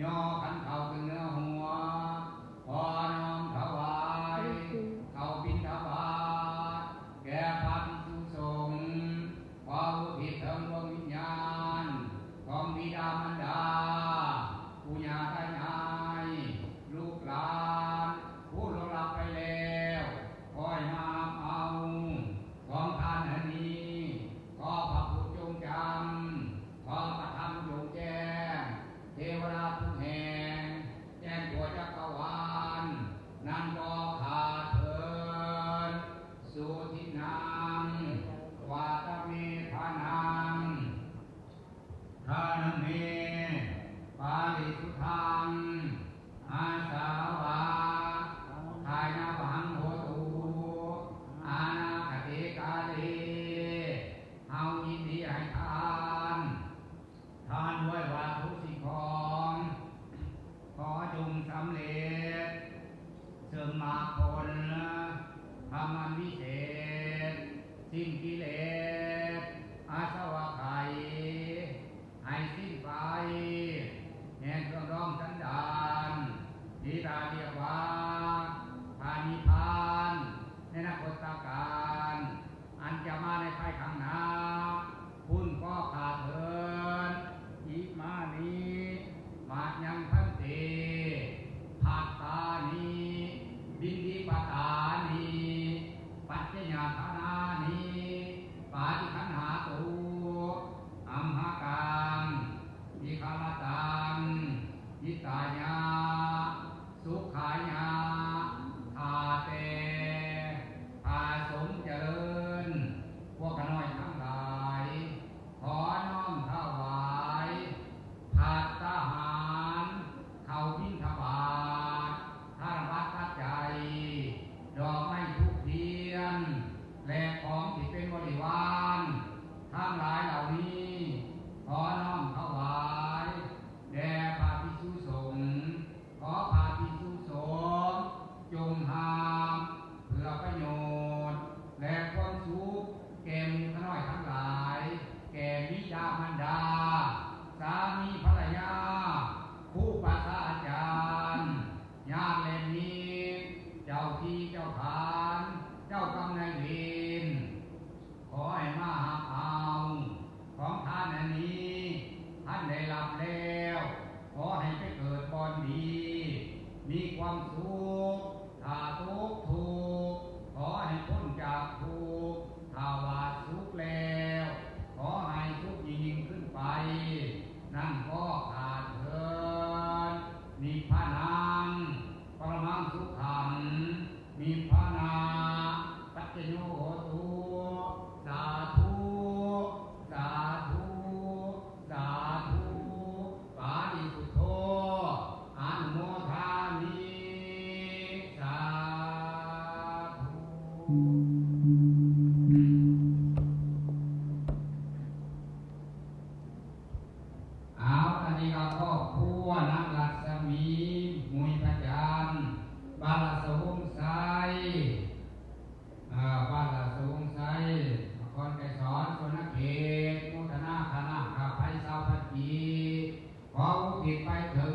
ย่อขันเข่าขึ้นเนื้อหัวขอน้อมถวายเข้าบิณฑบาตแก่พระภิกษุสงฆ์ขออุทิศถึงดวงวิญญาณของบิดามารดาปู่ย่าตายายลูกหลานผู้ล่วงลับไปแล้วขอให้มาเอาของทานอันนี้ขอพระพุทธจงจำขอพระธรรมจงแจ้งเทวดาทุกแห่งแจ้งตัวจักรวาลนั่นก็ขาดเถิดสุทินังวาตเมธานังทานเมปาริสุทธังอาสาวะทายนาวังโหตุอานาคติกาลีเฮายินดีให้ทานด้วยวัตถุสิ่งของขอจงสำเร็จเสริมมรรคผลธรรมอันวิเศษสิ้นกิเลสอาสวะไขให้สิ้นไปแห่งเครื่องร้องสันดานนิราเรียกว่าพานิพานในอนาคตการอันจะมาในภายข้างหน้าคุณก็ขาดเถิดอิมานิมายังพันเตภัตตานิบินดิปตานิปัจจญาธานานิปาติขันหาตุอัมหากังอิคาลตังยิตายาสุขายาทาเตพาสมเจริญพวกขน้อยทั้งหลายขอน้อมถวายภัตตาหารเข้าบิณฑบาตทานวัดปัจจัยดอกไม้ธูปเทียนและของที่เป็นบริวารทั้งหลายเหล่านี้ขอน้อมถวายแด่พระภิกษุสงฆ์ขอพระภิกษุสงฆ์จงหามเพื่อประโยชน์และความสุขแก่หมู่ขน้อยทั้งหลายแก่บิดามารดาสามีภรรยาผู้ปัสสาอาจารย์ญาติและมิตรเจ้าที่เจ้าทานเจ้ากรรมนายเวรขอให้มาหาเอาของท่านอันนี้ท่านได้รับแล้วขอให้ไปเกิดบอนดีมีความสุขถ้าทุกข์ทุกข์ขอให้พ้นจากทุกข์ถ้าว่าสุขแล้วขอให้ทุกข์ยิ่งขึ้นไปนั่นก็ขาดเถิดนิพพานังปรมังสุขังนิพพานาปัจจโยโหตุสาธุสาธุสาธุปาริสุทโธอนุโมทามิสาธุเอาอันนี้ก็ครอบครัวนักรัศมีมุยพระจันทร์บาลสวงไซบาลสวงไซนครไกรสอนสวนเขตมุทนาคณะข้าพเจ้าพัฒนีขออุทิศไปถึง